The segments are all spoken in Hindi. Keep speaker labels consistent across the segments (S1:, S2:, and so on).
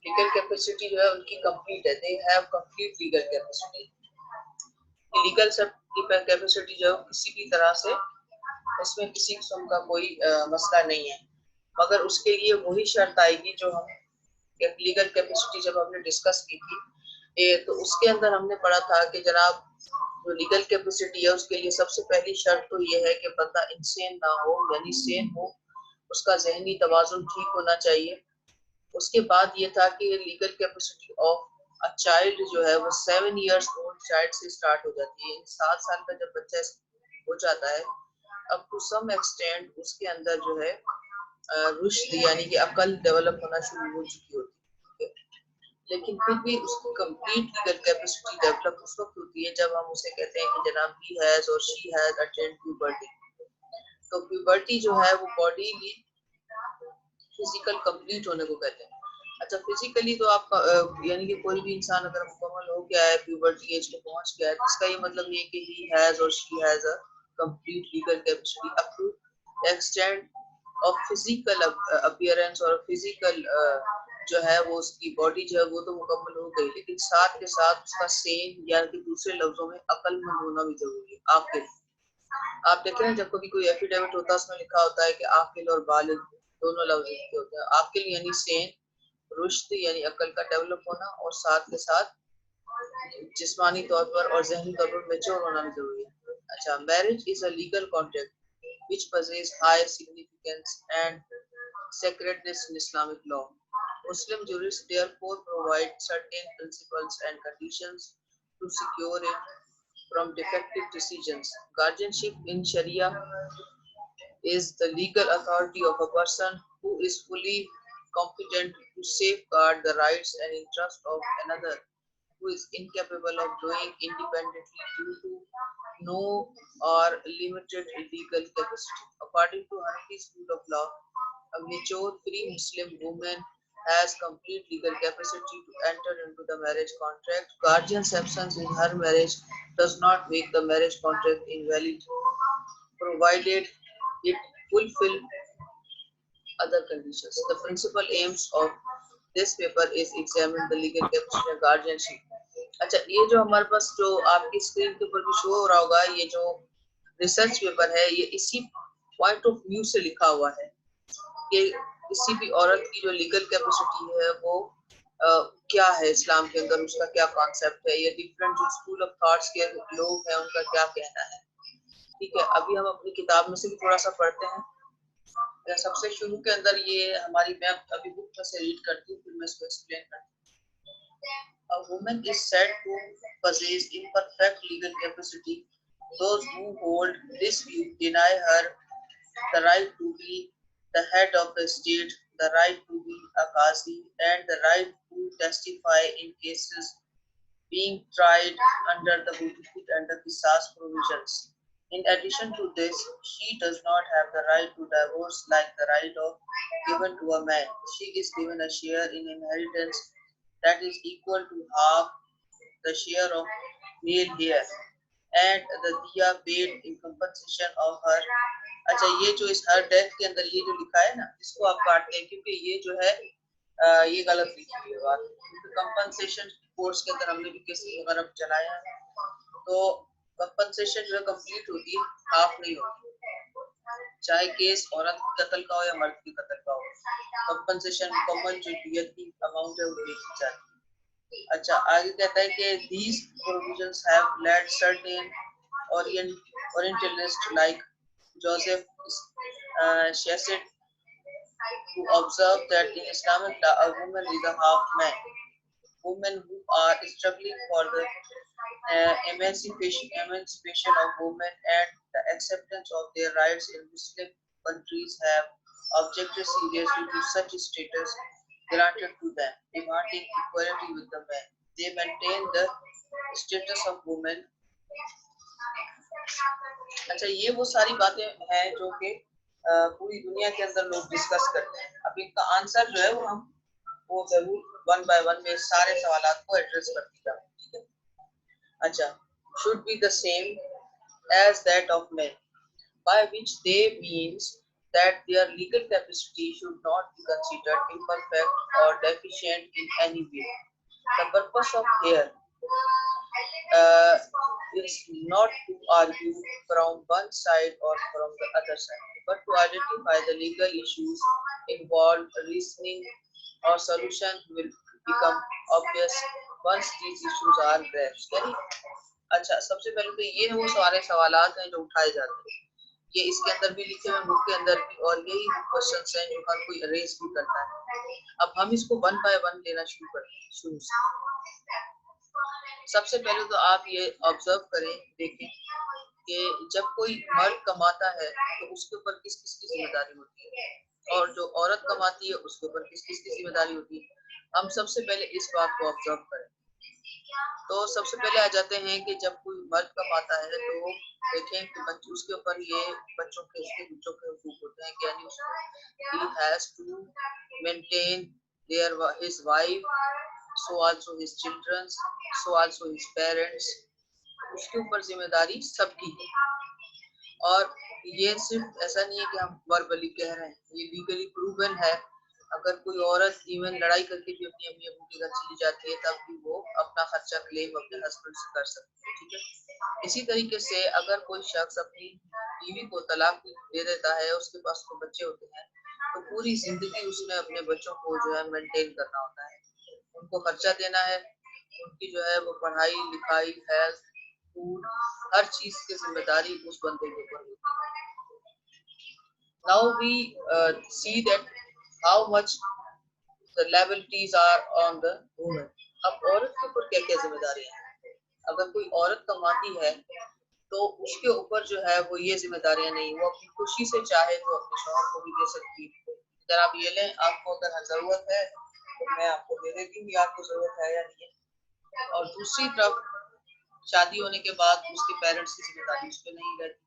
S1: लीगल कैपेसिटी जो है उनकी कंप्लीट है, they have complete legal capacity. Legal सब की कैपेसिटी जो है किसी भी तरह से उसमें किसी किस्म का कोई मसला नहीं है, मगर उसके लिए वही शर्त आएगी जो हम लीगल कैपेसिटी जब हमने डिस्कस की थी तो उसके अंदर हमने पढ़ा था कि जनाब जो लीगल कैपेसिटी है उसके लिए सबसे पहली शर्त तो ये है कि बंदा इंसेन ना हो, यानी सेन हो, उसका जहनी तवाजुन ठीक होना चाहिए। उसके बाद ये था कि legal capacity of a child जो है वो 7 इयर्स ओल्ड चाइल्ड से स्टार्ट हो जाती है। 7 साल का जब बच्चा हो जाता है, अब टू सम एक्सटेंट उसके अंदर जो है रुश्द यानी कि अकल डेवलप होना शुरू हो चुकी होती है, लेकिन फिर भी उसकी कंप्लीट लीगल कैपेसिटी डेवलप उस वक्त होती है जब हम उसे कहते हैं कि जनाब ही हैज और शी हैज अटेन्ड प्यूबर्टी। तो प्यूबर्टी जो है वो बॉडी की फिजिकल कंप्लीट होने को कहते हैं। अच्छा, फिजिकली तो आप यानी कि कोई भी इंसान अगर मुकम्मल हो गया है, प्यूबर्टी एज को पहुंच गया है, तो इसका ये मतलब ये कि ही हैज और she has a complete legal capacity up to extend of physical appearance और फिजिकल जो है वो उसकी बॉडी जो है वो तो मुकम्मल हो गई, लेकिन साथ के साथ उसका सेन या कि दूसरे लफ्जों में अक्लमंद होना भी जरूरी है। आकिल, आप देखें ना जब कभी कोई एफिडेविट होता है उसमें लिखा होता है कि आकिल और बालिग दोनों लफ्ज लिखे होते हैं। आकिल यानी सेन, रुश्द यानी अकल का डेवलप होना, और साथ के साथ जिस्मानी तौर पर और जहनी तौर पर मेच्योर होना भी जरूरी है। अच्छा, marriage is a legal contract which possess high significance and sacredness in Islamic law. Muslim jurists therefore provide certain principles and conditions to secure it from defective decisions. Guardianship in Sharia is the legal authority of a person who is fully competent to safeguard the rights and interests of another who is incapable of doing independently due to no or limited legal capacity. According to Hanafi school of law, a mature free Muslim woman has complete legal capacity to enter into the marriage contract. Guardian's absence in her marriage does not make the marriage contract invalid, provided it fulfill other conditions. The principal aims of this paper is examine the legal capacity of guardianship. अच्छा, ये जो हमारे पास जो आपकी स्क्रीन के ऊपर भी शो हो रहा होगा, ये जो रिसर्च पेपर है ये इसी पॉइंट ऑफ व्यू से लिखा हुआ है कि किसी भी औरत की जो लीगल कैपेसिटी है वो क्या है इस्लाम के अंदर, उसका क्या कॉन्सेप्ट है, ये डिफरेंट जो स्कूल ऑफ थॉट्स के लोग हैं उनका क्या कहना है। ठीक है, अभी हम अपनी किताब में से भी थोड़ा सा पढ़ते हैं। सबसे शुरू के अंदर ये हमारी, मैं अभी बुक में से रीड करती हूँ फिर मैं इसको एक्सप्लेन करती हूँ। A woman is said to possess imperfect legal capacity. Those who hold this view deny her the right to be the head of the state, the right to be a qazi, and the right to testify in cases being tried under the Hudud and the Qisas provisions. In addition to this, she does not have the right to divorce like the right of given to a man. She is given a share in inheritance that is equal to half the share of male heir, and the diya paid in compensation of her. अच्छा, ये जो इस हर डेथ के अंदर ये जो लिखा है ना, इसको आप काटते हैं क्योंकि ये जो है ये गलत लिखी हुई है बात। कंपनसेशन कोर्स के अंदर हमने भी केस वगैरह चलाया है, तो कंपनसेशन जो है कंप्लीट होती है, हाफ नहीं होती, चाहे केस औरत की कत्ल का हो या मर्द की कत्ल का हो। कंपनसेशन मुकम्मल जो दियत की अमाउंट है वो देखी जाती है। अच्छा, आगे कहता है कि these provisions have led certain Orientalists like Joseph Chassid to observe that in Islamic law a woman is a half man. Women who are struggling for the emancipation of women and the acceptance of their rights in Muslim countries have objected seriously to such status granted to them, demanding equality with the men. They maintain the status of women. अच्छा, ये वो सारी बातें हैं जो कि पूरी दुनिया के अंदर लोग डिस्कस करते हैं। अब इनका आंसर जो है वो हम वो जरूर वन बाय वन में सारे सवालात को एड्रेस करते जाएंगे। ठीक है, अच्छा, should be the same as that of men, by which they means that their legal capacity should not be considered imperfect or deficient in any way. The purpose of here uh, is not to argue from one side or from the other side, but to identify the legal issues involved. Reasoning or solution will become obvious once these issues are grasped. यानी अच्छा, सबसे पहले तो ये वो सारे सवालात हैं जो उठाए जाते हैं, ये इसके अंदर भी लिखे हुए बुक के अंदर भी, और यही क्वेश्चंस हैं जो हर कोई रेज भी करता है। अब हम इसको वन बाय वन लेना शुरू करते हैं शुरू से। सबसे पहले तो आप ये ऑब्जर्व करें, देखें कि जब कोई मर्द कमाता है तो उसके ऊपर किस किस की जिम्मेदारी होती है, और जो औरत कमाती है उसके ऊपर किस किस की जिम्मेदारी होती है। हम सबसे पहले इस बात को ऑब्जर्व करें। तो सबसे पहले आ जाते हैं कि जब कोई मर्द कमाता है तो देखें कि बच्चे उसके ऊपर ये बच्चों के उसके बच्चों के हुकूक होते हैं कि यानी उसको he has to maintain his wife, so also his children, so also his parents। उसके ऊपर जिम्मेदारी सबकी है, और ये सिर्फ ऐसा नहीं है कि हम वर्बली कह रहे हैं, ये लीगली प्रूवन है। अगर कोई औरत इवन लड़ाई करके भी अपनी अम्मी अबू के घर चली जाती है तब भी वो अपना खर्चा क्लेम अपने हस्बैंड से कर सकती है, ठीक है। इसी तरीके से अगर कोई शख्स अपनी बीवी को तलाक दे देता है, उसके पास तो बच्चे होते हैं, तो पूरी जिंदगी उसने अपने बच्चों को जो है मेंटेन करना होता है, उनको खर्चा देना है, उनकी जो है वो पढ़ाई लिखाई हेल्थ फूड हर चीज की जिम्मेदारी उस बंदे के ऊपर होती है। Now we see that how much the liabilities are on the woman। अब औरत के ऊपर क्या क्या जिम्मेदारियां हैं। अगर कोई औरत कमाती है तो उसके ऊपर जो है वो ये जिम्मेदारियां नहीं, वो अपनी खुशी से चाहे तो अपने शौहर को भी दे सकती है। अगर आप ये लें, आपको अगर जरूरत है तो मैं आपको दे देती हूँ, आपको जरूरत है या नहीं है। और दूसरी तरफ शादी होने के बाद उसके पेरेंट्स की जिम्मेदारी उस पर नहीं रहती,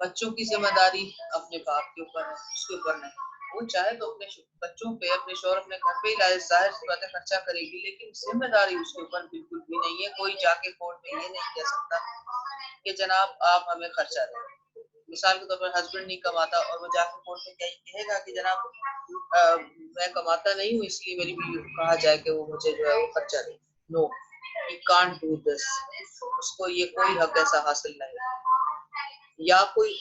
S1: बच्चों की जिम्मेदारी अपने बाप के ऊपर है, उसके ऊपर नहीं। वो चाहे तो अपने बच्चों पे अपने शौहर अपने घर पे ही जाहिर सी बात है खर्चा करेगी, लेकिन जिम्मेदारी उसके ऊपर बिल्कुल भी नहीं है। कोई जाके कोर्ट में ये नहीं कह सकता कि जनाब आप हमें खर्चा दें। मिसाल के तौर पर हस्बैंड नहीं कमाता और वो जाके कोर्ट में क्या कहेगा कि जनाब मैं कमाता नहीं हूँ इसलिए मेरी बीवी को कहा जाए कि वो मुझे जो है वो खर्चा दे। No, you can't do this. उसको ये कोई हक ऐसा हासिल नहीं। या कोई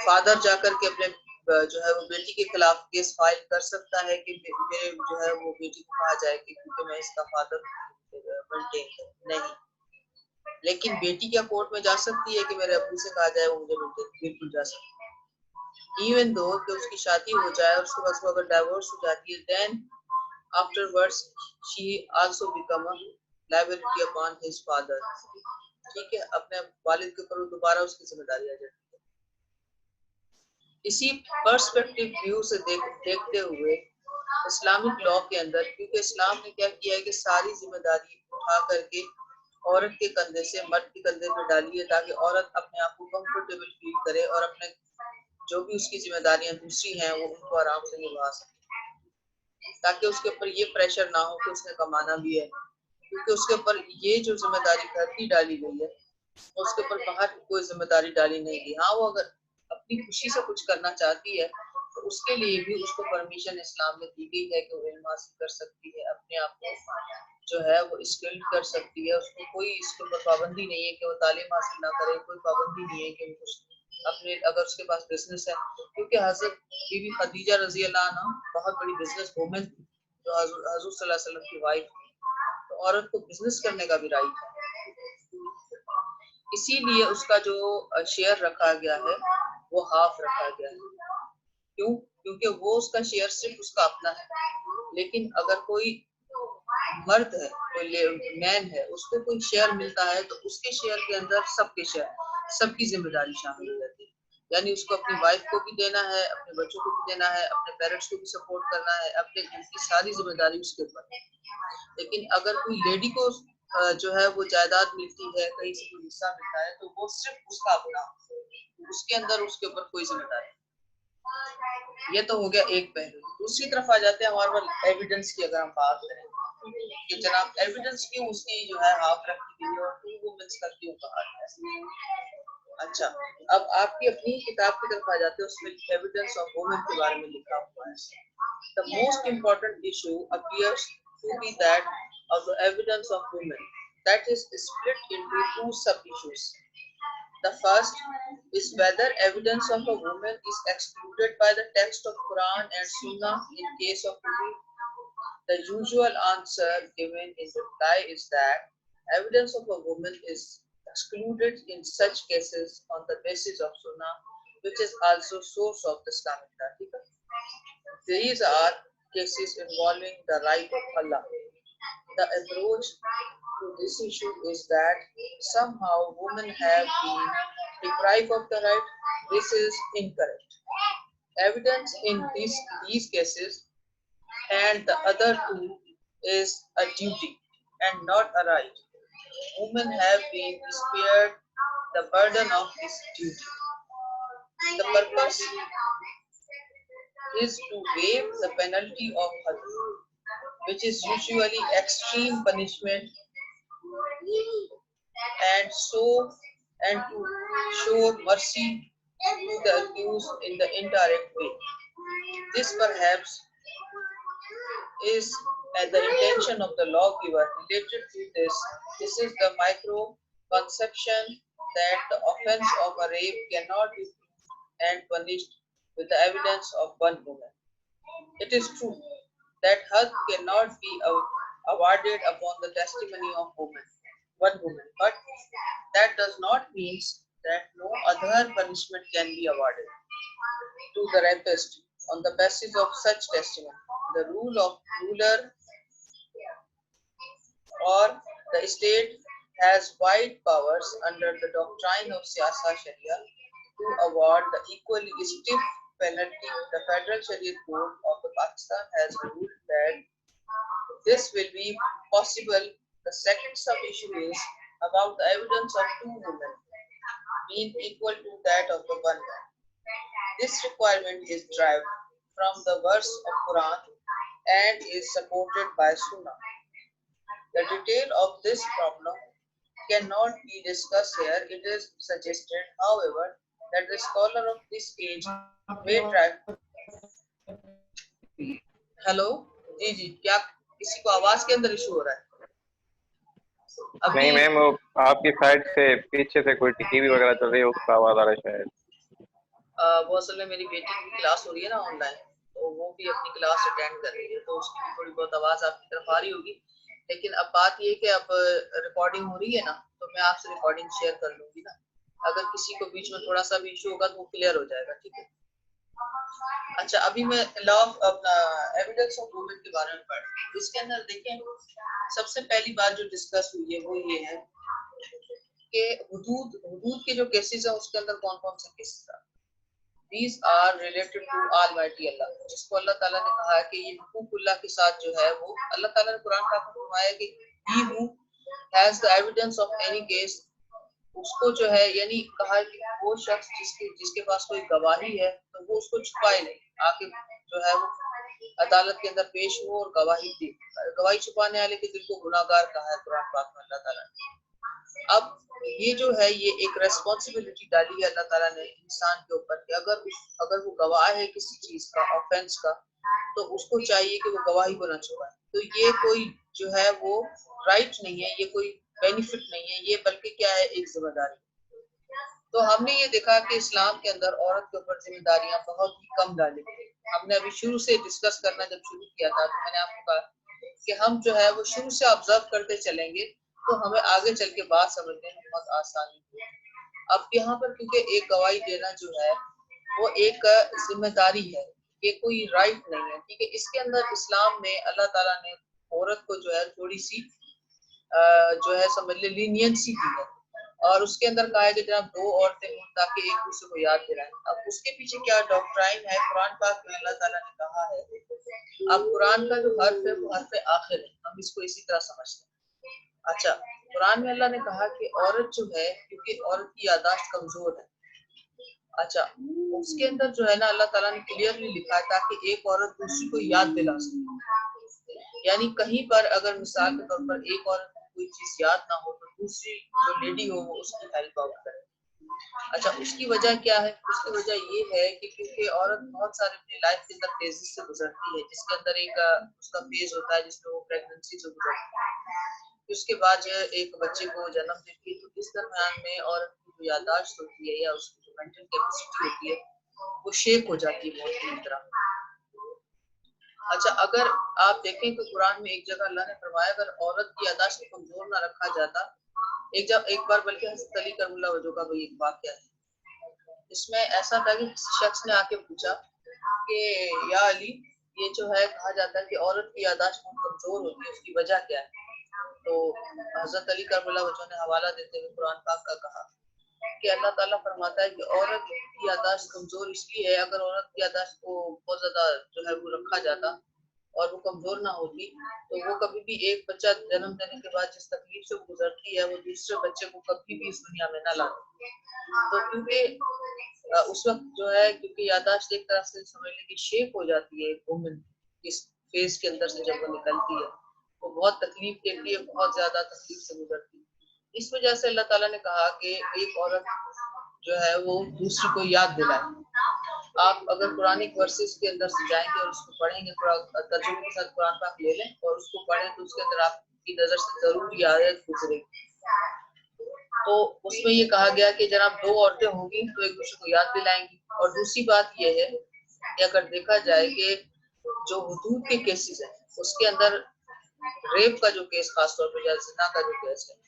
S1: फादर जाकर के अपने जो है वो बेटी के खिलाफ केस फाइल कर सकता है कि मेरे जो है वो बेटी को कहा जाए कि क्योंकि मैं इसका फादर नहीं, लेकिन बेटी क्या कोर्ट में जा सकती है कि मेरे अब्बू से कहा जाए वो मुझे मेंटेन? बिल्कुल जा सकती है। इवन दो कि उसकी शादी हो जाए और उसके बाद वो अगर डाइवोर्स हो जाती है, then afterwards she also become a liability upon his father. ठीक है, अपने वालिद के ऊपर दोबारा उसकी जिम्मेदारी आ जाती है। इसी पर्सपेक्टिव व्यू से देखते हुए इस्लामिक लॉ के अंदर, क्योंकि इस्लाम ने क्या किया है कि सारी जिम्मेदारी उठा करके औरत के कंधे से मर्द के कंधे पे डाली है, ताकि औरत अपने आप को कंफर्टेबल फील करे और अपने जो भी उसकी जिम्मेदारियां दूसरी हैं वो उनको आराम से निभा सके, ताकि उसके ऊपर ये प्रेशर ना हो कि उसने कमाना भी है, क्योंकि उसके ऊपर ये जो जिम्मेदारी घर की डाली गई है उसके ऊपर बाहर की कोई जिम्मेदारी डाली नहीं गई। हाँ, वो अगर अपनी खुशी से कुछ करना चाहती है तो उसके लिए भी उसको परमिशन इस्लाम में दी गई है कि वो इल्म हासिल कर सकती है, अपने आप को जो है वो स्किल्ड कर सकती है। उसको कोई इसके ऊपर पाबंदी नहीं है कि वो तालीम हासिल ना करे, कोई पाबंदी नहीं है कि वो कुछ अपने अगर उसके पास बिजनेस है, क्योंकि हजरत बीबी खदीजा रजी अल्लाह अन्हा बहुत बड़ी बिजनेस वूमेन थी जो हजूर सल्लल्लाहु अलैहि वसल्लम की वाइफ थी, तो औरत को बिजनेस करने का भी राइट है। इसीलिए उसका जो शेयर रखा गया है वो हाफ रखा गया है। क्यों? क्योंकि वो उसका शेयर सिर्फ उसका अपना है, लेकिन अगर कोई मर्द है, कोई मैन है, उसको कोई शेयर मिलता है तो उसके शेयर के अंदर सबके शेयर, सबकी जिम्मेदारी शामिल हो जाती है। यानी उसको अपनी वाइफ को भी देना है, अपने बच्चों को भी देना है, अपने पेरेंट्स को भी सपोर्ट करना है, अपने घर की सारी जिम्मेदारी उसके ऊपर है। लेकिन अगर कोई लेडी को जो है वो जायदाद मिलती है, कहीं से कोई हिस्सा मिलता है, तो वो सिर्फ उसका अपना, उसके अंदर उसके ऊपर कोई जिम्मेदारी। ये तो हो गया एक पहलू। दूसरी तरफ आ जाते हैं हमारे पास एविडेंस की। अगर हम बात करें कि जनाब एविडेंस क्यों उसकी जो है हाफ रखी गई है और टू वुमेन्स का क्यों कहा गया है। अच्छा, अब आपकी अपनी किताब की तरफ आ जाते हैं, उसमें एविडेंस ऑफ वुमेन के बारे में लिखा हुआ है. The most important issue appears to be that of the evidence of women, that is split into two sub-issues. The first is whether evidence of a woman is excluded by the text of Quran and Sunnah in case of women. The usual answer given in reply is that evidence of a woman is excluded in such cases on the basis of Sunnah, which is also source of the Islamic law. These are cases involving the right of Allah. The approach to this issue is that somehow women have been deprived of the right. This is incorrect. Evidence in these cases and the other two is a duty and not a right. Women have been spared the burden of this duty. The purpose is to waive the penalty of hud, which is usually extreme punishment, and to show mercy to the accused in the indirect way. This perhaps is the intention of the lawgiver related to this. This is the micro conception that the offense of a rape cannot be proved and punished with the evidence of one woman. It is true that had cannot be awarded upon the testimony of one woman, but that does not mean that no other punishment can be awarded to the rapist on the basis of such testimony. The rule of ruler or the state has wide powers under the doctrine of Siyasa Sharia to award the equally stiff penalty. The Federal Sharia Court of Pakistan has ruled that this will be possible. The second sub-issue is about the evidence of two women being equal to that of the one man. This requirement is derived from the verse of Quran and is supported by Sunnah. The detail of this problem cannot be discussed here. It is suggested, however, that the scholar of this age may try. Hello जी जी, क्या किसी को आवाज के अंदर इशू हो रहा है?
S2: नहीं मैम, वो आपकी साइड से पीछे से कोई टीवी वगैरह चल रही है, उसका आवाज आ रहा है शायद.
S1: वो असल में मेरी बेटी की क्लास हो रही है ना ऑनलाइन, तो वो भी अपनी क्लास अटेंड कर रही है, तो उसकी भी थोड़ी बहुत आवाज आपकी तरफ आ रही होगी. लेकिन अब बात ये कि अब रिकॉर्डिंग हो रही है ना, तो मैं आपसे रिकॉर्डिंग शेयर कर लूंगी ना. अगर किसी को बीच में थोड़ा सा भी इशू होगा तो वो क्लियर हो जाएगा. ठीक है. अच्छा, अभी मैं लॉ ऑफ अपना एविडेंस ऑफ वुमेन के बारे में पढ़ रही हूँ. इसके अंदर देखें, सबसे पहली बात जो डिस्कस हुई है वो ये है कि हुदूद के जो केसेस हैं उसके अंदर कौन कौन से केसेस हैं. These are related to Almighty Allah, जिसको अल्लाह ताला ने कहा है कि ये हुकूकुल्लाह के साथ जो है वो अल्लाह ताला ने कुरान पाक में फरमाया कि he who has the evidence of any case, उसको जो है यानी कहा कि वो शख्स जिसके पास कोई गवाही है तो वो उसको छुपाए नहीं, आके जो है वो अदालत के अंदर पेश हो और गवाही दे. गवाही छुपाने वाले के दिल को गुनाहगार कहा है कुरान पाक में अल्लाह ताला ने. अब ये जो है ये एक रेस्पॉन्सिबिलिटी डाली है अल्लाह ताला ने इंसान के ऊपर कि अगर वो गवाह है किसी चीज का, ऑफेंस का, तो उसको चाहिए कि वो गवाही को ना छुपाए. तो ये कोई जो है वो राइट नहीं है, ये कोई बेनिफिट नहीं है, ये बल्कि क्या है, एक जिम्मेदारी. तो हमने ये देखा कि इस्लाम के अंदर औरत के ऊपर जिम्मेदारियां बहुत ही कम डाली गई. हमने अभी शुरू से डिस्कस करना जब शुरू किया था तो मैंने आपको कहा कि हम जो है वो शुरू से ऑब्जर्व करते चलेंगे तो हमें आगे चल के बात समझने में बहुत आसानी होगी. अब यहाँ पर क्योंकि एक गवाही देना जो है वो एक जिम्मेदारी है, ये कोई राइट नहीं है. ठीक है. इसके अंदर इस्लाम में अल्लाह ताला ने औरत को जो है थोड़ी सी जो है समझ ले लीनियंसी दी है, और उसके अंदर कहा है कि जनाब दो औरतें हों ताकि एक दूसरे को याद दिलाएं. अब उसके पीछे क्या डॉक्ट्राइन है, कुरान पाक में अल्लाह ताला ने कहा है. अब कुरान का जो हर्फ है वो हर्फ आखिर है, हम इसको इसी तरह समझते हैं. अच्छा, कुरान में अल्लाह ने कहा कि औरत जो है, क्योंकि औरत की याददाश्त कमजोर है. अच्छा, उसके अंदर जो है ना अल्लाह ताला ने क्लियरली लिखा है ताकि एक औरत दूसरी को याद दिला सके. यानी कहीं पर अगर मिसाल के तौर पर एक औरत को कोई चीज याद ना हो तो दूसरी जो लेडी हो वो उसकी हेल्प आउट करे. अच्छा, उसकी वजह क्या है? उसकी वजह ये है कि क्योंकि औरत बहुत सारे अपनी लाइफ के अंदर फेजेस से गुजरती है, जिसके अंदर एक उसका फेज होता है जिसमें वो प्रेगनेंसी से गुजरती है, उसके बाद जो है एक बच्चे को जन्म देती है। तो इस दरमियान में औरत की जो याददाश्त होती है या उसकी जो मेंटल कैपेसिटी होती है वो शेक हो जाती है बहुत बुरी तरह। अच्छा, अगर आप देखें तो कुरान में एक जगह अल्लाह ने फरमाया अगर औरत की याददाश्त को कमजोर ना रखा जाता, एक बार बल्कि हज़रत अली करमुल्लाह वजह का भी एक वाकया है। इसमें ऐसा था कि किसी शख्स ने आके पूछा कि या अली, ये जो है कहा जाता है कि औरत की याददाश्त बहुत कमजोर होती है, उसकी वजह क्या है? तो हजरत अली करबला वजह ने हवाला देते हुए कुरान पाक का कहा कि अल्लाह ताला फरमाता है कि औरत की याददाश्त कमजोर इसलिए है, अगर औरत की याददाश्त को बहुत ज्यादा जो है वो रखा जाता और वो कमजोर ना होती तो वो कभी भी एक बच्चा जन्म देने के बाद जिस तकलीफ से गुजरती है वो दूसरे बच्चे को कभी भी इस दुनिया में ना लाती। तो क्योंकि उस वक्त जो है क्योंकि याददाश्त एक तरह से समझ लें कि शेप हो जाती है एक वुमन इस फेज के अंदर से जब वो निकलती है वो बहुत तकलीफ देती है, बहुत ज्यादा तकलीफ से गुजरती है। इस वजह से अल्लाह ताला ने कहा कि एक औरत जो है वो दूसरी को याद दिलाए। आप अगर कुरानिक वर्सेस के अंदर से जाएंगे और उसको पढ़ेंगे, थोड़ा तर्जुमे के साथ कुरान पाक ले लें और उसको पढ़ें तो उसके अंदर आपकी नजर से जरूर ये आयत गुजरेगी। तो उसमें ये कहा गया कि जनाब दो औरतें होंगी तो एक दूसरे को याद दिलाएंगी। और दूसरी बात ये है कि अगर देखा जाए कि जो हुदूद के केसेस हैं उसके अंदर रेप का जो केस खासतौर पर या जिना का जो केस है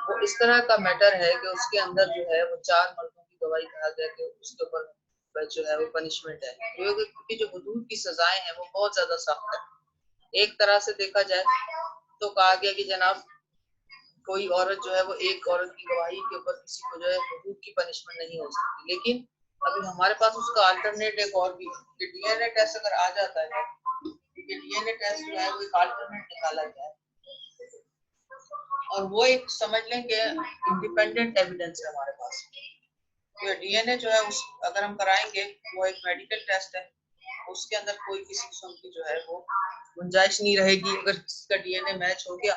S1: वो इस तरह का मैटर है कि उसके अंदर जो है वो 4 मर्दों की गवाही कहा गया कि उसके ऊपर जो है वो पनिशमेंट है, क्योंकि जो हुदूद की सजाएं हैं वो बहुत ज्यादा सख्त है। एक तरह से देखा जाए तो कहा गया कि जनाब कोई औरत जो है वो एक औरत की गवाही के ऊपर किसी को जो है हुदूद की पनिशमेंट नहीं हो सकती। लेकिन अभी हमारे पास उसका अल्टरनेट एक और भी कि डीएनए टेस्ट अगर आ जाता है, क्योंकि डीएनए टेस्ट जो है वो एक अल्टरनेट निकाला गया है और वो एक समझ लें कि इंडिपेंडेंट एविडेंस है हमारे पास। तो डीएनए जो है उस अगर हम कराएंगे वो एक मेडिकल टेस्ट है, उसके अंदर कोई किसी किस्म की जो है वो गुंजाइश नहीं रहेगी। अगर किसी का डीएनए मैच हो गया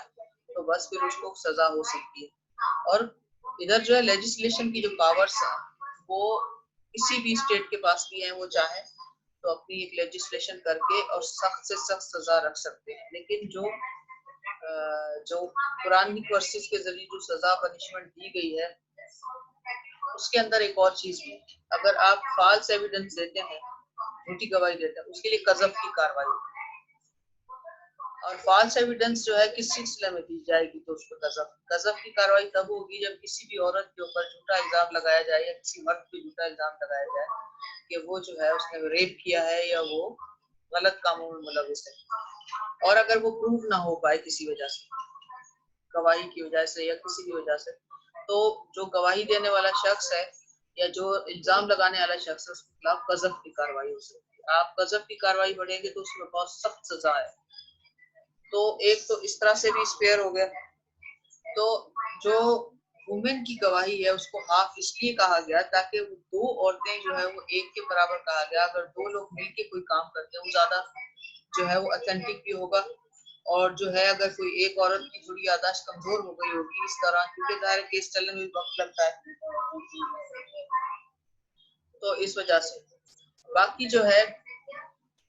S1: तो बस फिर उसको सजा हो सकती है। और इधर जो है लेजिस्लेशन की जो पावर्स है वो किसी भी स्टेट के पास भी है, वो चाहे तो अपनी एक लेजिस्लेशन करके और सख्त से सख्त सजा रख सकते हैं। लेकिन जो कुरान की वर्सेस के जरिए जो सजा पनिशमेंट दी गई है उसके अंदर एक और चीज भी, अगर आप फाल्स एविडेंस देते हैं, झूठी गवाही देते हैं, उसके लिए कज़फ की कार्रवाई। और फाल्स एविडेंस जो है किस सिलसिले में दी जाएगी तो उसको कज़फ की कार्रवाई तब होगी जब किसी भी औरत के ऊपर झूठा इल्जाम लगाया जाए या किसी मर्द पे झूठा इल्जाम लगाया जाए कि वो जो है उसने रेप किया है या वो गलत कामों में मुलविस है। और अगर वो प्रूव ना हो पाए किसी वजह से, गवाही की वजह से या किसी भी वजह से, तो जो गवाही देने वाला शख्स है या जो इल्जाम लगाने वाला शख्स है उसके खिलाफ कज़फ की कार्रवाई हो सकती है। आप कज़फ की कार्रवाई बढ़ेंगे तो उसमें बहुत सख्त सजा है। तो एक तो इस तरह से भी स्पेयर हो गया। तो जो वुमेन की गवाही है उसको हाफ इसलिए कहा गया ताकि वो दो औरतें जो है वो एक के बराबर कहा गया। अगर दो लोग मिलके कोई काम करते हैं वो ज्यादा जो है वो ऑथेंटिक भी होगा। और जो है अगर कोई एक औरत की थोड़ी याददाश्त कमजोर हो गई होगी इस तरह, क्योंकि दायरे केस चलने में वक्त लगता है, तो इस वजह से बाकी जो है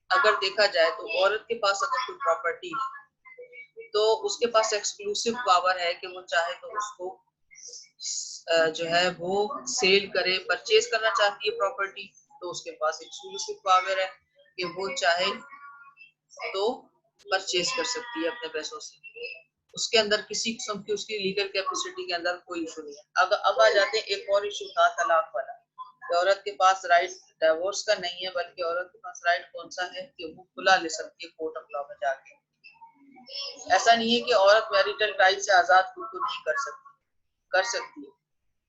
S1: अगर देखा जाए तो औरत के पास अगर कोई प्रॉपर्टी है तो उसके पास एक्सक्लूसिव पावर है कि वो चाहे तो उसको जो है वो सेल करे, परचेज करना चाहती है प्रॉपर्टी तो उसके पास एक्सक्लूसिव पावर है कि वो चाहे तो परचेज कर सकती है अपने पैसों से। उसके अंदर किसी किस्म की उसकी लीगल कैपेसिटी के अंदर कोई इशू नहीं है। अब आ जाते हैं एक और इशू था तलाक वाला। औरत के पास राइट डिवोर्स का नहीं है, बल्कि औरत के पास राइट कौन सा है कि वो खुला ले सकती है कोर्ट ऑफ लॉ में जाके। ऐसा नहीं है कि औरत मैरिटल टाइज से आजाद खुद को नहीं कर सकती है,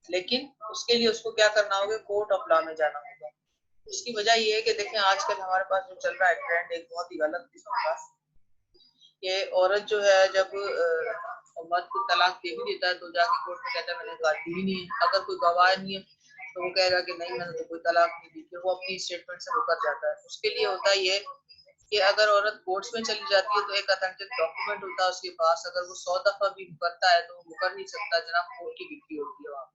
S1: लेकिन उसके लिए उसको क्या करना होगा, कोर्ट ऑफ लॉ में जाना होगा। उसकी वजह ये है कि देखें आजकल हमारे पास जो चल रहा है ट्रेंड एक बहुत ही गलत किस्म का, कि औरत जो है जब मर्द को तलाक दे भी देता है तो जाके कोर्ट में कहता है मैंने तलाक दी नहीं है। अगर कोई गवाह नहीं है तो वो कहेगा कि नहीं मैंने तो कोई तलाक नहीं दी, फिर वो अपनी स्टेटमेंट से मुकर जाता है। उसके लिए होता ये कि अगर औरत कोर्ट्स में चली जाती है तो एक ऑथेंटिक डॉक्यूमेंट होता है उसके पास, अगर वो 100 दफा भी मुकरता है तो वो मुकर नहीं सकता, जनाब कोर्ट की ड्यूटी होती है वहाँ।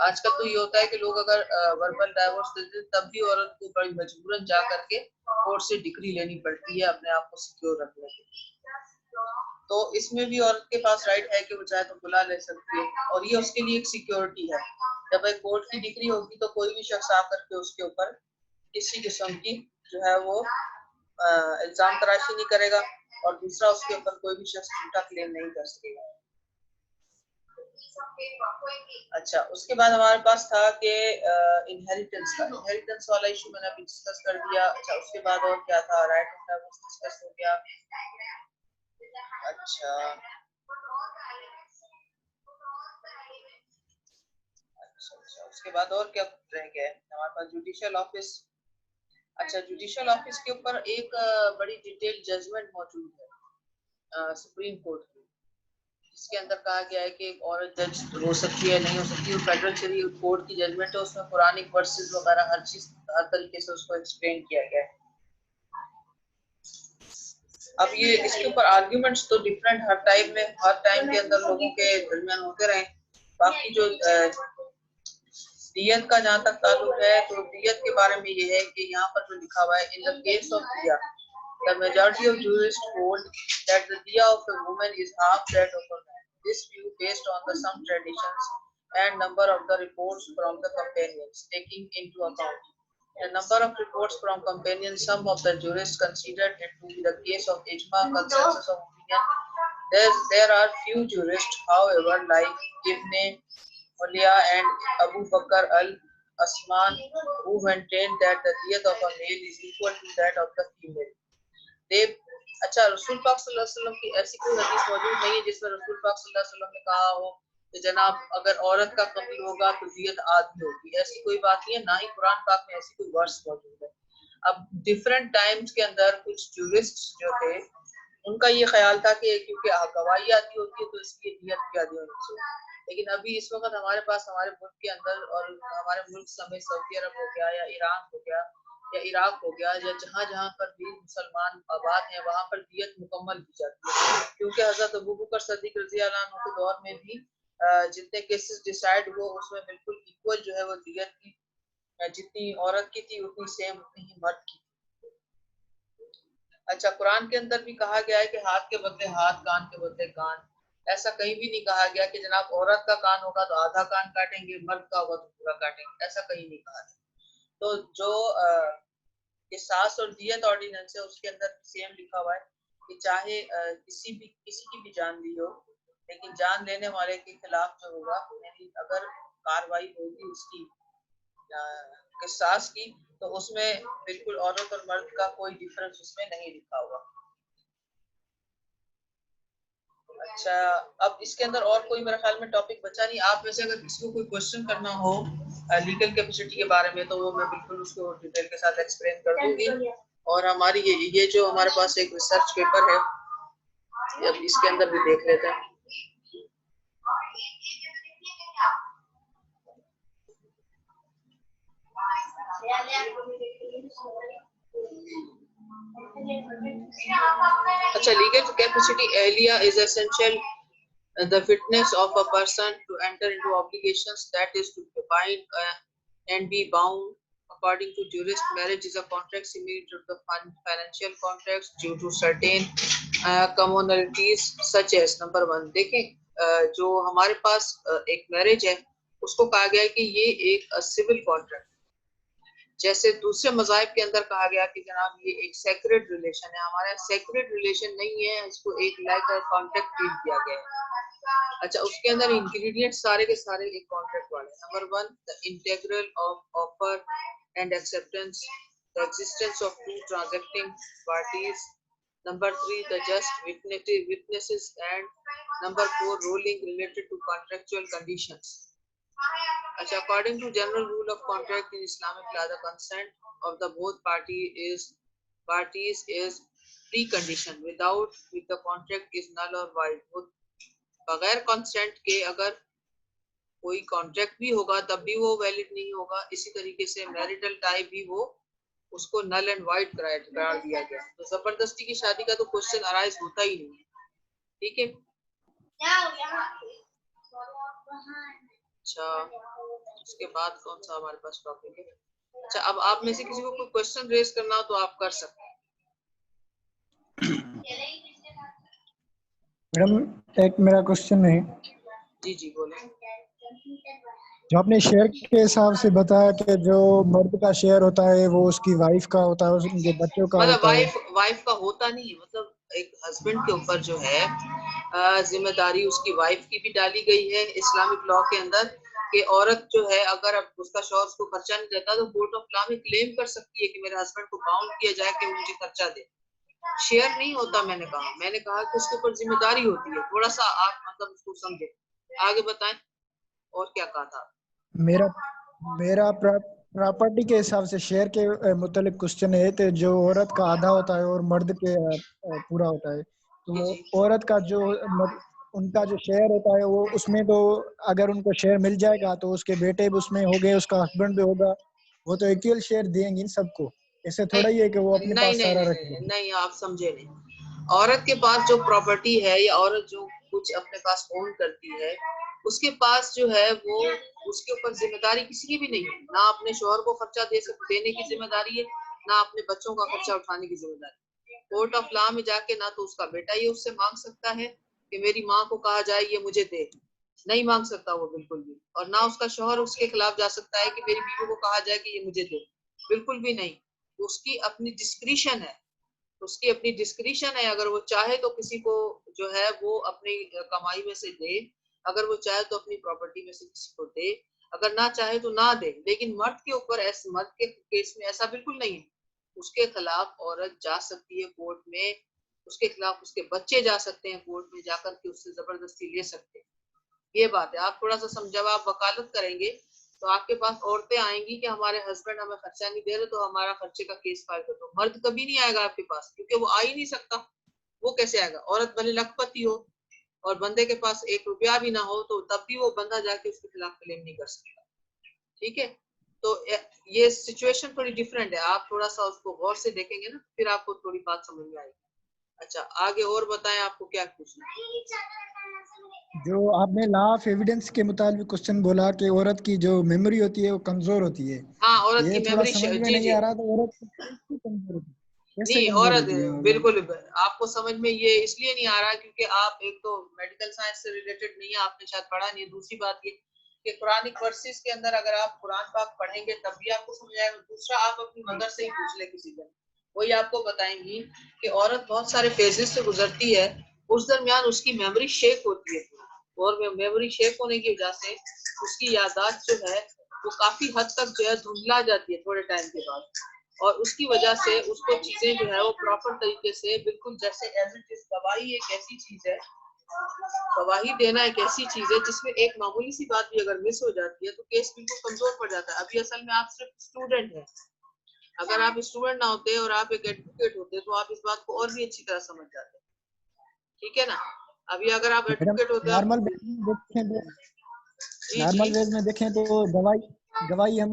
S1: आजकल तो ये होता है कि लोग अगर वर्बल डाइवोर्स देते हैं तब भी औरत को बड़ी मजबूरन जा करके कोर्ट से डिग्री लेनी पड़ती है अपने आप को सिक्योर रखने के लिए। तो इसमें भी औरत के पास राइट है कि वो चाहे तो बुला ले सकती है और ये उसके लिए एक सिक्योरिटी है। जब एक कोर्ट की डिग्री होगी तो कोई भी शख्स आकर के उसके ऊपर किसी किस्म की जो है वो इल्जाम तराशी नहीं करेगा और दूसरा उसके ऊपर कोई भी शख्स झूठा क्लेम नहीं कर सकेगा। अच्छा, उसके बाद हमारे पास था कि इनहेरिटेंस वाला इशू मैंने अभी डिस्कस कर दिया। अच्छा, उसके बाद और क्या था, राइट ऑफ डाइवोर्स डिस्कस हो गया। अच्छा उसके बाद और क्या रह गया हमारे पास, जुडिशियल ऑफिस। अच्छा, जुडिशियल ऑफिस के ऊपर एक बड़ी डिटेल जजमेंट मौजूद है सुप्रीम कोर्ट की, जिसके अंदर कहा गया है कि एक औरत जज हो सकती है, नहीं हो सकती। वो फेडरल शरीय कोर्ट की जजमेंट है, उसमें कुरानिक वर्सेस वगैरह हर चीज हर तरीके से उसको एक्सप्लेन किया गया है। अब ये इसके ऊपर आर्ग्यूमेंट्स तो डिफरेंट हर टाइम के अंदर लोगों के दरमियान होते रहे। बाकी जो दियत का जहाँ तक ताल्लुक है तो दियत के बारे में ये है कि यहाँ पर जो लिखा हुआ है, इन द केस ऑफ दिया the majority of jurists hold that the diya of a woman is half that of a man. This view based on the some traditions and number of the reports from the companions, taking into account the number of reports from companions. Some of the jurists considered it to be the case of ijma, consensus of opinion. There are few jurists, however, like Ibn Mulia and Abu Bakr al-Asman, who maintain that the diyat of a male is equal to that of the female. अच्छा, रसूल पाक सल्लल्लाहु अलैहि वसल्लम की ऐसी कोई हदीस मौजूद नहीं है जिसमें रसूल पाक सल्लल्लाहु अलैहि वसल्लम ने कहा हो कि जनाब अगर औरत का कत्ल होगा तो दियत आधी होगी। ऐसी कोई बात नहीं है, ना ही कुरान पाक में ऐसी कोई वर्स मौजूद है। अब डिफरेंट टाइम्स के अंदर कुछ जूरिस्ट्स जो थे उनका ये ख्याल था कि क्योंकि गवाही आती होती है तो इसकी दियत भी आधी होनी चाहिए। लेकिन अभी इस वक्त हमारे पास हमारे मुल्क के अंदर और हमारे मुल्क समेत सऊदी अरब हो गया या ईरान हो गया या इराक हो गया या जहाँ जहाँ पर भी मुसलमान आबाद हैं वहाँ पर दियत मुकम्मल की जाती है, क्योंकि हजरत अबू बकर सिद्दीक रज़ी अल्लाह अन्हु के दौर में भी जितने केसेस डिसाइड हुए उसमें बिल्कुल इक्वल जो है वो दियत की, जितनी औरत की थी उतनी सेम उतनी ही मर्द की थी। अच्छा, कुरान के अंदर भी कहा गया है कि हाथ के बदले हाथ, कान के बदले कान। ऐसा कहीं भी नहीं कहा गया कि जनाब औरत का कान होगा तो आधा कान काटेंगे, मर्द का होगा तो पूरा काटेंगे, ऐसा कहीं नहीं कहा गया। तो जो किसास और दियत ऑर्डिनेंस है उसके अंदर सेम लिखा हुआ है कि चाहे किसी की भी जान ली हो, लेकिन जान लेने वाले के खिलाफ जो होगा, यानी अगर कार्रवाई होगी उसकी किसास की, तो उसमें बिल्कुल औरत और मर्द का कोई डिफरेंस उसमें नहीं लिखा हुआ। अच्छा, अब इसके अंदर और कोई मेरे ख्याल में टॉपिक बचा नहीं। आप में से अगर किसी को कोई क्वेश्चन करना हो लीगल कैपेसिटी के बारे में तो वो मैं बिल्कुल उसको डिटेल के साथ एक्सप्लेन कर दूंगी। और हमारी ये जो हमारे पास एक रिसर्च पेपर है, अब इसके अंदर भी देख लेते हैं। अच्छा, लीगल कैपेसिटी एलिया is essential the fitness of a person to enter into obligations, that is to bind and be bound. According to jurists, marriage is a contract similar to the financial contracts due to certain commonalities such as number 1, देखें जो हमारे पास एक मैरिज है उसको कहा गया है कि ये एक सिविल कॉन्ट्रैक्ट, जैसे दूसरे मज़ाहिब के अंदर कहा गया कि जनाब ये एक सेक्रेड रिलेशन है। हमारा सेक्रेड रिलेशन नहीं है, इसको एक लाइक और कॉन्ट्रैक्ट ट्रीट किया गया है। अच्छा, उसके अंदर इंग्रेडिएंट सारे के सारे एक कॉन्ट्रैक्ट वाले। Number 1, the integral of offer and acceptance, the existence of two transacting parties. Number 3, the just witnesses and number 4, ruling related to contractual conditions. अच्छा, according to general rule of contract in Islamic law, the consent of the both parties is precondition. Without with the contract is null or void. बगैर कंसेंट के अगर कोई कॉन्ट्रैक्ट भी होगा तब भी वो वैलिड नहीं होगा। इसी तरीके से मैरिटल टाइप भी वो उसको नल एंड वाइड करार दिया गया। तो जबरदस्ती की शादी का तो क्वेश्चन अराइज होता ही नहीं है, ठीक है। अच्छा, उसके बाद कौन सा हमारे पास टॉपिक है? अच्छा, अब आप में से किसी को कोई क्वेश्चन रेज करना हो तो आप कर सकते हैं।
S3: मैडम एक मेरा क्वेश्चन है,
S1: जी जी बोले।
S3: जो आपने शेयर के हिसाब से बताया कि जो मर्द का शेयर होता है वो उसकी वाइफ का होता है, उनके बच्चों का
S1: मतलब
S3: होता है।
S1: वाइफ का होता नहीं है, मतलब एक हस्बैंड के ऊपर जो है जिम्मेदारी उसकी वाइफ की भी डाली गई है इस्लामिक लॉ के अंदर, कि औरत जो है अगर अब उसका शौहर उसको खर्चा नहीं देता तो कोर्ट ऑफ लॉ में क्लेम कर सकती है कि मेरे हस्बैंड को बाउंड किया जाए कि मुझे खर्चा दे। शेयर नहीं होता, मैंने कहा कि उसके ऊपर जिम्मेदारी होती है। थोड़ा सा आप मतलब उसको समझे, आगे बताएं और क्या कहा था।
S3: मेरा मेरा प्रॉपर्टी के हिसाब से शेयर के मुतालिक क्वेश्चन है, तो जो औरत का आधा होता है और मर्द के पूरा होता है, तो
S1: जी
S3: वो
S1: जी।
S3: औरत का जो उनका जो शेयर होता है वो उसमें तो अगर उनको शेयर मिल जाएगा तो उसके बेटे भी उसमें हो गए, उसका हस्बैंड भी होगा, वो तो इक्वल शेयर देंगे इन सबको। ऐसे थोड़ा ही है कि वो
S1: नहीं
S3: अपने
S1: नहीं
S3: पास
S1: नहीं
S3: सारा
S1: नहीं
S3: रख
S1: नहीं,
S3: देंगे।
S1: नहीं आप समझे नहीं। औरत के पास जो प्रॉपर्टी है या औरत जो कुछ अपने पास ओन करती है, उसके पास जो है वो उसके ऊपर जिम्मेदारी किसी की भी नहीं है। ना अपने शोहर को खर्चा देने की जिम्मेदारी है, ना अपने बच्चों का खर्चा उठाने की जिम्मेदारी। कोर्ट ऑफ लॉ में जाके ना तो उसका बेटा ये उससे मांग सकता है कि मेरी माँ को कहा जाए ये मुझे दे, नहीं मांग सकता वो बिल्कुल भी। और ना उसका शोहर उसके खिलाफ जा सकता है कि मेरी बीवी को कहा जाए कि ये मुझे दे, बिल्कुल भी नहीं। उसकी अपनी डिस्क्रिशन है, उसकी अपनी डिस्क्रिशन है। अगर वो चाहे तो किसी को जो है वो अपनी कमाई में से दे, अगर वो चाहे तो अपनी प्रॉपर्टी में से किसी को दे, अगर ना चाहे तो ना दे। लेकिन मर्द के ऊपर ऐसे, मर्द के केस में ऐसा बिल्कुल नहीं है। उसके खिलाफ औरत जा सकती है कोर्ट में, उसके खिलाफ उसके बच्चे जा सकते हैं कोर्ट में जाकर के उससे जबरदस्ती ले सकते हैं। ये बात है। आप थोड़ा सा जब आप वकालत करेंगे तो आपके पास औरतें आएंगी कि हमारे हस्बैंड हमें खर्चा नहीं दे रहे तो हमारा खर्चे का केस फाइल कर दो। मर्द कभी नहीं आएगा आपके पास, क्योंकि वो आ ही नहीं सकता। वो कैसे आएगा? औरत भले लखपति हो और बंदे के पास 1 रुपया भी ना हो तो तब भी वो बंदा जाके उसके खिलाफ क्लेम नहीं कर सकता। ठीक है, तो ये सिचुएशन थोड़ी डिफरेंट है। आप थोड़ा सा उसको गौर से देखेंगे ना फिर आपको थोड़ी बात समझ में आएगी। अच्छा, आगे और बताएं, आपको क्या पूछना है।
S3: जो आपने लॉ ऑफ एविडेंस के मुताबिक क्वेश्चन बोला कि औरत की जो मेमोरी होती है वो कमजोर होती है,
S1: हाँ, औरत की
S3: ये थोड़ा
S1: मेमोरी,
S3: समझ में
S1: जी
S3: नहीं
S1: जी।
S3: आ रहा। तो औरत कैसे कमजोर होती है, कैसे
S1: नहीं,
S3: कमजोर
S1: औरत
S3: होती है मतलब?
S1: बिल्कुल आपको समझ में ये इसलिए नहीं आ रहा क्योंकि आप एक तो मेडिकल साइंस से रिलेटेड नहीं है, आपने शायद पढ़ा नहीं है। दूसरी बात ये कि कुरानिक वर्सेस के अंदर अगर आप कुरान पाक पढ़ेंगे तब भी आपको समझ आएगा। दूसरा, आप अपनी मदर से ही पूछ ले किसी दिन, वही आपको बताएंगी कि औरत बहुत सारे फेजेस से गुजरती है, उस दरमियान उसकी मेमोरी शेक होती है, और मेमोरी शेक होने की वजह से उसकी याददाश्त जो है वो काफी हद तक जो है धुंधला जाती है थोड़े टाइम के बाद। और उसकी वजह से उसको चीजें जो है वो प्रॉपर तरीके से बिल्कुल जैसे एज इट इज। गवाही एक ऐसी चीज है, गवाही देना एक ऐसी चीज है जिसमें एक मामूली सी बात भी अगर मिस हो जाती है तो केस बिल्कुल कमजोर पड़ जाता है। अभी असल में आप सिर्फ स्टूडेंट हैं, अगर आप स्टूडेंट ना होते और आप एक एडवोकेट होते तो आप इस बात को और भी अच्छी तरह समझ जाते। ठीक है ना? अभी अगर आप
S3: मैडम
S1: एडवोकेट होते आप,
S3: नॉर्मल वेज में देखें तो
S1: जी जी।
S3: नॉर्मल वेज में देखें तो गवाही गवाही हम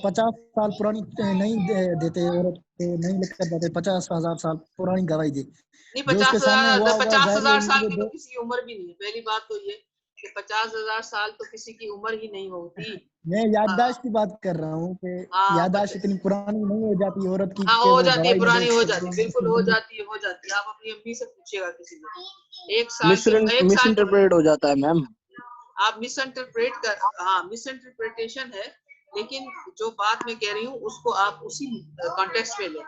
S3: 50 साल पुरानी नहीं देते, औरत को नहीं लिखकर देते 50,000 साल पुरानी गवाही दी।
S1: नहीं,
S3: जो उसके
S1: पचास
S3: सामने
S1: हजार
S3: हुआ होगा
S1: पचास
S3: जाहिर है
S1: हजार साल
S3: वो
S1: की तो किसी की उम्र भी नहीं है। पहली बात तो ये कि 50,000 साल तो किसी की उम्र ही नहीं होती।
S3: मैं
S1: हाँ
S3: याददाश्त की बात कर रहा हूँ कि
S1: हाँ,
S3: याददाश्त इतनी पुरानी नहीं हो जाती औरत की
S1: हाँ
S3: कि
S1: हो
S3: वो
S1: जाती है,
S3: गवाही न दे
S1: पुरानी हो जाती है, बिल्कुल हो
S3: सके।
S1: जाती है, हो जाती है। आप अपनी अम्मी से पूछिएगा किसी को, एक
S4: मिस
S1: साल के,
S4: इंटरप्रेट हो जाता है मैम।
S1: आप मिस इंटरप्रेट कर, हाँ मिस इंटरप्रिटेशन है। लेकिन जो बात मैं कह रही हूँ उसको आप उसी कॉन्टेक्स्ट में लें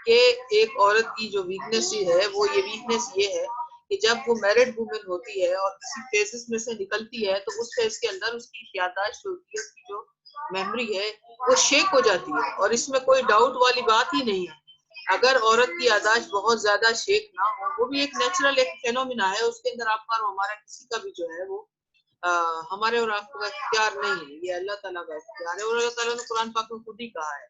S1: कि एक औरत की जो वीकनेस है वो ये वीकनेस ये है कि जब वो मैरिड वुमेन होती है और किसी फेजेस में से निकलती है तो उस फेज के अंदर उसकी याददाश्त होती है, उसकी जो मेमोरी है वो शेक हो जाती है। और इसमें कोई डाउट वाली बात ही नहीं है। अगर औरत की याददाश्त बहुत ज्यादा शेक ना हो, वो भी एक नेचुरल एक फेनोमिना है, उसके अंदर आपका और हमारा किसी का भी जो है वो हमारे और आपका इख्तियार नहीं है, ये अल्लाह ताला का इख्तियार है। और अल्लाह ताला ने कुरान पाक में खुद ही कहा है,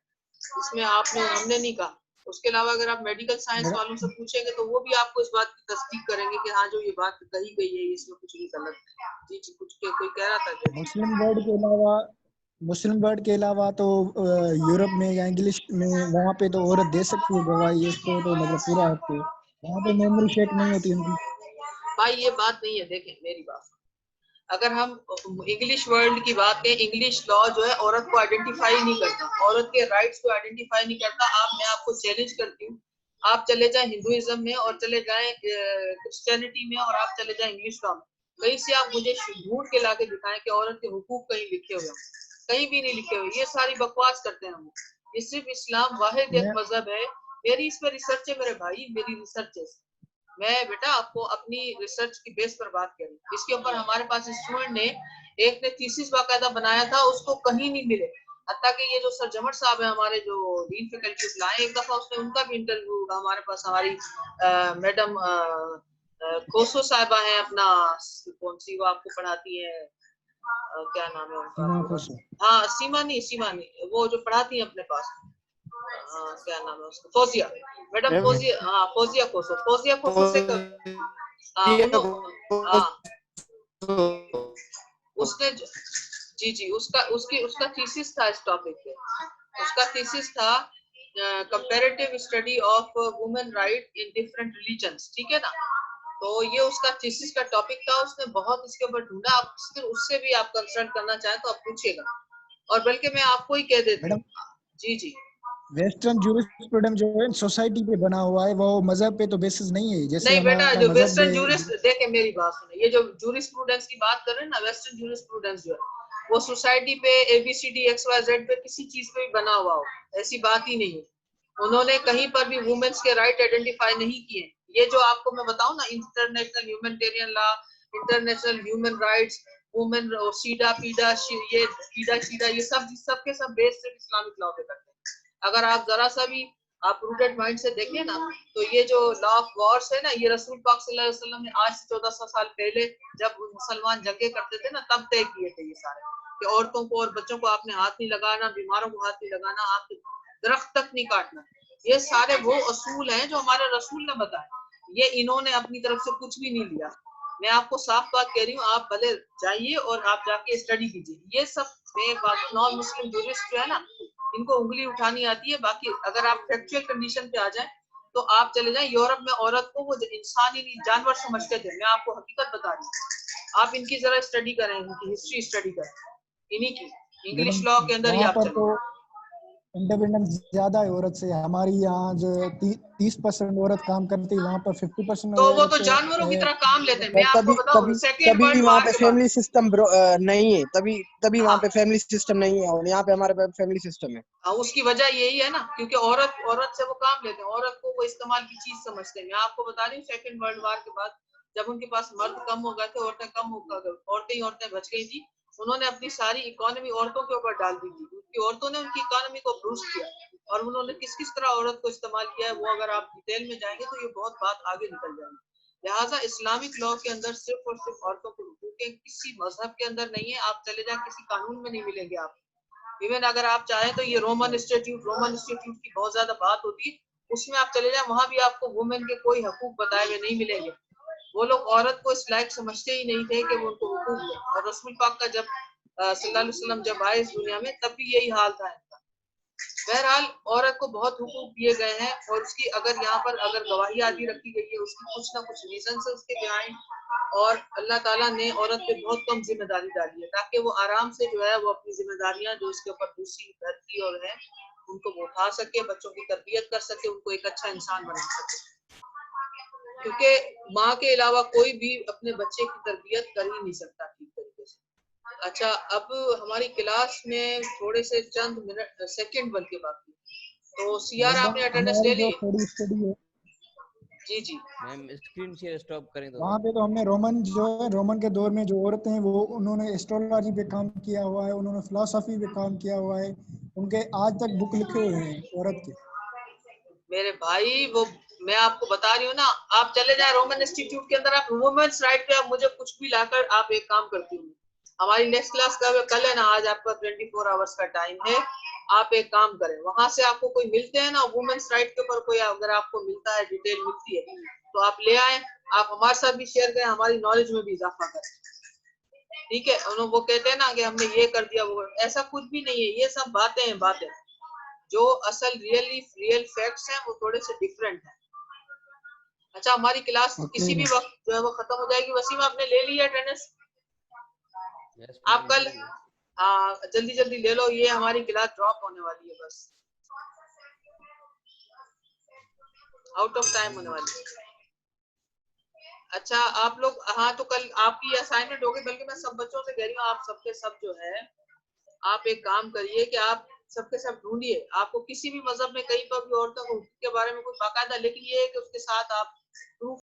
S1: इसमें आपने हमने नहीं कहा। उसके अलावा अगर आप मेडिकल साइंस वालों से पूछेंगे तो वो भी आपको इस बात की तस्दीक करेंगे कि हाँ जो ये बात कही गई है इसमें कुछ भी गलत है। जी जी, कुछ कोई कह रहा था क्या?
S3: मुस्लिम वर्ड के अलावा तो यूरोप में या इंग्लिश में वहाँ पे तो औरत दे सकती है गवाही, इसको तो मतलब पूरा हक है। वहाँ पे मेमोरी शेक नहीं होती उनकी।
S1: भाई ये बात नहीं है, देखें मेरी बात, अगर हम इंग्लिश वर्ल्ड की बात करें, इंग्लिश लॉ जो है औरत को आइडेंटिफाई नहीं करता, औरत के राइट्स को आइडेंटिफाई नहीं करता। मैं आपको चैलेंज करती हूँ, आप चले जाएं हिंदुइज्म में और चले जाएं क्रिश्चियनिटी में और आप चले जाएं इंग्लिश लॉ में, कहीं से आप मुझे ढूंढ के लाके दिखाएं कि औरत के हुकूक कहीं लिखे हुए हैं। कहीं भी नहीं लिखे हुए। ये सारी बकवास करते हैं वो। ये सिर्फ इस्लाम वाहिद एक मजहब है। मेरी इस पर रिसर्च है मेरे भाई, मेरी रिसर्च है। मैं बेटा आपको अपनी रिसर्च की बेस पर बात करूं, इसके ऊपर हमारे पास स्टूडेंट ने एक ने थीसिस बाकायदा बनाया था, उसको कहीं नहीं मिले। हत्ता कि ये जो सर जमर साहब है हमारे जो डीन फैकल्टी लाए, एक दफा उसने उनका भी इंटरव्यू हमारे पास, हमारी मैडम कोसो साहिबा है अपना, कौन सी वो आपको पढ़ाती है, क्या नाम है उनका? हाँ सीमा नहीं, वो जो पढ़ाती है अपने पास, क्या नाम है उसका, फौजिया मैडम, फौजिया, हाँ फौजिया कोसो से उसने जी उसका थीसिस था इस टॉपिक पे। उसका थीसिस था comparative study of women right in different religions, ठीक है ना। तो ये उसका थीसिस का टॉपिक था, उसने बहुत इसके ऊपर ढूंढा। आप उससे भी आप कंसल्ट करना चाहें तो आप पूछिएगा, और बल्कि मैं आपको ही कह देती हूँ। जी
S3: वेस्टर्न ज्यूरिस्प्रूडेंस जो है सोसाइटी पे बना हुआ है, वो मजहब पे तो बेसिस नहीं है। जैसे
S1: नहीं बेटा,
S3: हमारा
S1: जो
S3: मजहब
S1: वेस्टर्न ज्यूरिस्ट, देखे मेरी बात सुने, ये जो ज्यूरिस्प्रूडेंस की बात कर रहे हैं ना, वेस्टर्न ज्यूरिस्प्रूडेंस जो है वो सोसाइटी पे ABCD XYZ पे किसी चीज पे भी बना हुआ हो, ऐसी बात ही नहीं है। उन्होंने कहीं पर भी वुमेन्स के राइट आइडेंटिफाई नहीं किए। ये जो आपको मैं बताऊं ना, international humanitarian law, international human rights, women और सीडा पीडा, ये पीडा शीडा, ये सब के सब बेस सिर्फ इस्लामिक लॉ पे करते हैं। अगर आप जरा सा भी आप रूटेड माइंड से देखें ना, तो ये जो लॉ ऑफ वॉर्स है ना, ये रसूल पाक सल्लल्लाहु अलैहि वसल्लम ने आज से 1400 साल पहले जब मुसलमान जंगे करते थे ना, तब तय किए थे ये सारे, कि औरतों को और बच्चों को आपने हाथ नहीं लगाना, बीमारों को हाथ नहीं लगाना, आप दरख्त तक नहीं काटना। ये सारे वो असूल हैं जो हमारे रसूल ने बताए। ये इन्होंने अपनी तरफ से कुछ भी नहीं लिया। मैं आपको साफ बात कह रही हूँ, आप भले जाइए और आप जाके स्टडी कीजिए। ये सब नॉन मुस्लिम जूरिस्ट जो है ना, इनको उंगली उठानी आती है। बाकी अगर आप फैक्चुअल कंडीशन पे आ जाएं तो आप चले जाएं यूरोप में, औरत को वो इंसान ही नहीं जानवर समझते थे। मैं आपको हकीकत बता रही हूँ, आप इनकी जरा स्टडी करें, इनकी हिस्ट्री स्टडी करें, इन्हीं की इंग्लिश लॉ के अंदर ही आप चले।
S3: तो इंडिपेंडेंस ज्यादा है औरत से। हमारी यहाँ जो 30% औरत काम करती है, वहाँ पर 50%
S1: तो वो तो
S3: औरत
S1: जानवरों की तरह काम लेते हैं। मैं आपको
S4: तभी
S1: बताऊं, सेकेंड वर्ल्ड
S4: वहाँ
S1: वार
S4: पे
S1: के बाद,
S4: फैमिली सिस्टम नहीं है, तभी वहाँ
S1: हाँ,
S4: पे फैमिली सिस्टम नहीं है, और यहाँ पे हमारे पास फैमिली सिस्टम है।
S1: हाँ, उसकी वजह यही है ना, क्योंकि औरत से वो काम लेते हैं, औरत को वो इस्तेमाल की चीज समझते हैं। मैं आपको बता रही हूँ, सेकेंड वर्ल्ड वार के बाद जब उनके पास मर्द कम हो गए थे, औरतें बच गई थी, उन्होंने अपनी सारी इकोनॉमी औरतों के ऊपर डाल दी थी। उनकी औरतों ने उनकी इकोनॉमी को बूस्ट किया, और उन्होंने किस किस तरह औरत को इस्तेमाल किया है, वो अगर आप डिटेल में जाएंगे तो ये बहुत बात आगे निकल जाएगी। लिहाजा इस्लामिक लॉ के अंदर सिर्फ और सिर्फ औरतों को हुकूक है, किसी मजहब के अंदर नहीं है। आप चले जाए किसी कानून में नहीं मिलेंगे आप। इवन अगर आप चाहें तो ये रोमन इंस्टीट्यूट की बहुत ज्यादा बात होती है, उसमें आप चले जाएं, वहां भी आपको वुमेन के कोई हकूक बताए हुए नहीं मिलेंगे। वो लोग औरत को इस लायक समझते ही नहीं थे कि वो उनको हुकूक दे। और रसूल पाक का जब सल्लल्लाहु अलैहि वसल्लम जब आए इस दुनिया में, तब भी यही हाल था इनका। बहरहाल औरत को बहुत हुकूक दिए गए हैं, और उसकी अगर यहाँ पर अगर गवाही आदि रखी गई है, उसकी कुछ ना कुछ रीजन है उसके बिहाइंड। और अल्लाह ताला ने औरत पे बहुत कम जिम्मेदारी डाली है, ताकि वो आराम से जो है वो अपनी जिम्मेदारियां जो उसके ऊपर दूसरी धरती और है उनको वो उठा सके, बच्चों की तरबियत कर सके, उनको एक अच्छा इंसान बना सके। क्योंकि माँ के अलावा कोई भी अपने बच्चे की तरबियत कर ही नहीं सकता ठीक तरीके से। अच्छा, अब हमारी क्लास में थोड़े से चंद मिनट सेकंड बल्कि बाकी, तो सीआर आपने अटेंडेंस ले ली?
S3: थोड़ी स्टडी है।
S1: जी
S5: मैम स्क्रीन शेयर स्टॉप करें तो।
S3: वहाँ पे तो हमने रोमन के दौर में जो औरतें हैं वो उन्होंने एस्ट्रोलॉजी पे काम किया हुआ है, उन्होंने फिलोसफी पे काम किया हुआ है, उनके आज तक बुक लिखे हुए हैं औरत के।
S1: मेरे भाई, वो मैं आपको बता रही हूँ ना, आप चले जाए रोमन इंस्टीट्यूट के अंदर, आप वुमेन्स राइट पे आप मुझे कुछ भी लाकर आप एक काम करती हूँ। हमारी नेक्स्ट क्लास कल है ना, आज आपका 24 आवर्स का टाइम है। आप एक काम करें, वहां से आपको कोई मिलते हैं ना वुमेन्स राइट के ऊपर, कोई अगर आपको मिलता है, डिटेल मिलती है, तो आप ले आए, आप हमारे साथ भी शेयर करें, हमारी नॉलेज में भी इजाफा करें। ठीक है, वो कहते हैं ना कि हमने ये कर दिया, वो, ऐसा कुछ भी नहीं है। ये सब बातें हैं, बातें। जो असल रियल फैक्ट्स हैं वो थोड़े से डिफरेंट हैं। अच्छा, हमारी क्लास किसी भी वक्त जो है वो खत्म हो जाएगी। वसीम, आपने ले लिया अटेंडेंस?
S5: Yes,
S1: आप
S5: ma'am,
S1: कल
S5: मिल गई।
S1: हाँ जल्दी जल्दी ले लो, ये हमारी क्लास ड्रॉप होने वाली है, बस आउट ऑफ टाइम होने वाली है। अच्छा आप लोग, हाँ तो कल आपकी असाइनमेंट होगी, बल्कि मैं सब बच्चों से कह रही हूँ, आप सबके सब जो है, आप एक काम करिए कि आप सबके सब ढूंढिए, आपको किसी भी मजहब में कहीं पर भी औरतों को के बारे में कोई बाकायदा, लेकिन ये है कि उसके साथ आप प्रूफ